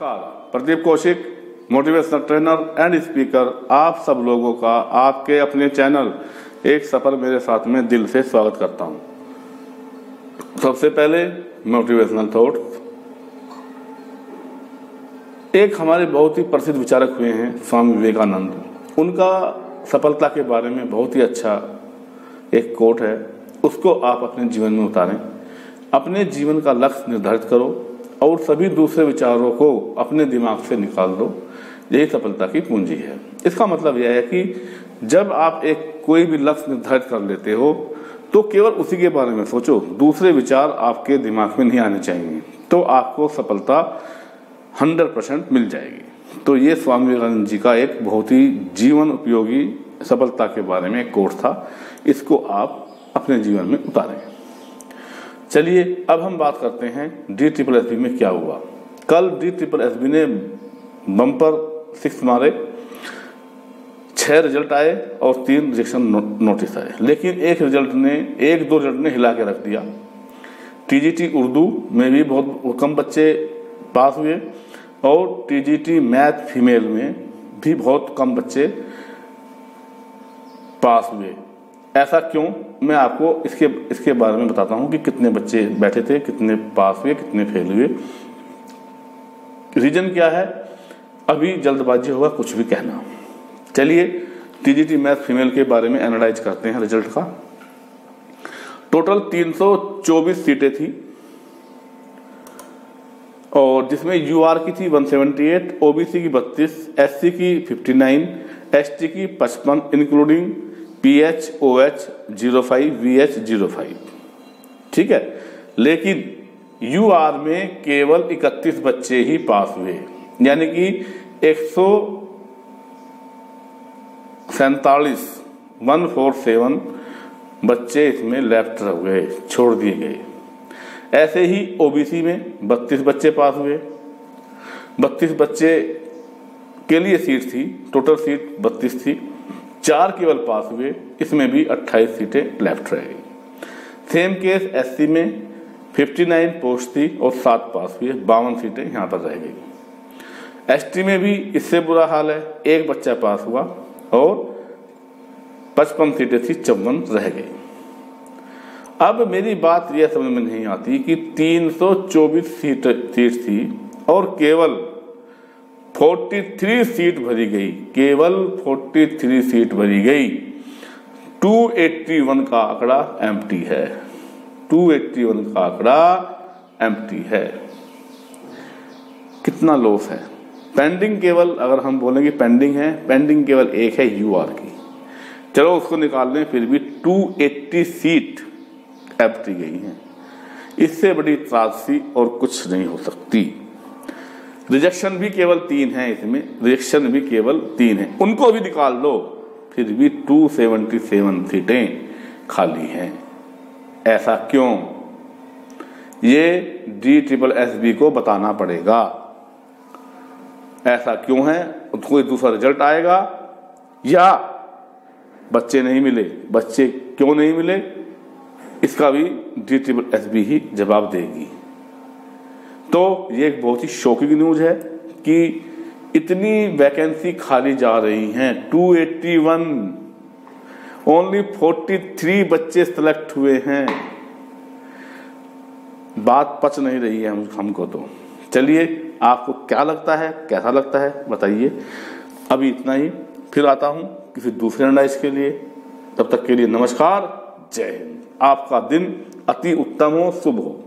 Pradeep Kaushik, motivational trainer and speaker, आप सब लोगों का आपके अपने चैनल एक सफर मेरे साथ में दिल से स्वागत करता हूं। सबसे पहले मोटिवेशनल थॉट्स। एक हमारे बहुत ही प्रसिद्ध विचारक हुए हैं स्वामी विवेकानंद। उनका सफलता के बारे में बहुत ही अच्छा एक कोट है, उसको आप अपने जीवन में उतारें। अपने जीवन का लक्ष्य निर्धारित करो और सभी दूसरे विचारों को अपने दिमाग से निकाल दो। यही सफलता की पूंजी है। इसका मतलब यह है कि जब आप कोई भी लक्ष्य निर्धारित कर लेते हो तो केवल उसी के बारे में सोचो, दूसरे विचार आपके दिमाग में नहीं आने चाहिए, तो आपको सफलता 100% मिल जाएगी। तो ये स्वामी विवेकानंद जी का एक बहुत ही जीवन उपयोगी सफलता के बारे में एक कोट था। इसको आप अपने जीवन में उतारें। चलिए अब हम बात करते हैं DSSB में क्या हुआ। कल DSSB ने बम्पर 6 मारे, 6 रिजल्ट आए और 3 रिजेक्शन नोटिस आए, लेकिन एक दो रिजल्ट ने हिला के रख दिया। TGT उर्दू में भी बहुत कम बच्चे पास हुए और TGT मैथ फीमेल में भी बहुत कम बच्चे पास हुए। ऐसा क्यों, मैं आपको इसके बारे में बताता हूं कि कितने बच्चे बैठे थे, कितने पास हुए, कितने फेल हुए। रीजन क्या है, अभी जल्दबाजी होगा कुछ भी कहना। चलिए TGT मैथ फीमेल के बारे में एनालाइज करते हैं रिजल्ट का। टोटल 324 सीटें थी और जिसमें UR की थी 178, OBC की 32, SC की 59, ST की 55, इंक्लूडिंग PH, OH 05, VH 05। ठीक है, लेकिन UR में केवल 31 बच्चे ही पास हुए, यानी कि 147 बच्चे इसमें लेफ्ट रह गए, छोड़ दिए गए। ऐसे ही OBC में 32 बच्चे पास हुए। 32 बच्चे के लिए सीट थी, टोटल सीट 32 थी, 4 केवल पास हुए, इसमें भी 28 सीटें लेफ्ट रह गई। सेम केस SC में 59 पोस्ट थी और 7 पास हुए, 52 सीटें यहां पर रह गई। ST में भी इससे बुरा हाल है, 1 बच्चा पास हुआ और 55 सीटें थी, 54 रह गई। अब मेरी बात यह समझ में नहीं आती कि 324 सीट थी और केवल 43 सीट भरी गई, केवल 43 सीट भरी गई। 281 का आंकड़ा एम्प्टी है, 281 का आंकड़ा एम्प्टी है। कितना लॉस है। पेंडिंग केवल, अगर हम बोलेंगे पेंडिंग है, पेंडिंग केवल एक है UR की, चलो उसको निकाल लें, फिर भी 280 सीट एम्प्टी गई हैं। इससे बड़ी त्रासदी और कुछ नहीं हो सकती। रिजेक्शन भी केवल 3 है, इसमें रिजेक्शन भी केवल 3 है, उनको भी निकाल लो, फिर भी 277 सीटें खाली हैं। ऐसा क्यों, ये DSSB को बताना पड़ेगा। ऐसा क्यों है, कोई दूसरा रिजल्ट आएगा या बच्चे नहीं मिले, बच्चे क्यों नहीं मिले, इसका भी DSSB ही जवाब देगी। तो ये एक बहुत ही शॉकिंग न्यूज है कि इतनी वैकेंसी खाली जा रही हैं। 281, ओनली 43 बच्चे सिलेक्ट हुए हैं। बात पच नहीं रही है हमको। तो चलिए, आपको क्या लगता है, कैसा लगता है बताइए। अभी इतना ही, फिर आता हूं किसी दूसरे एनालाइज के लिए। तब तक के लिए नमस्कार, जय हिंद। आपका दिन अति उत्तम हो, शुभ हो।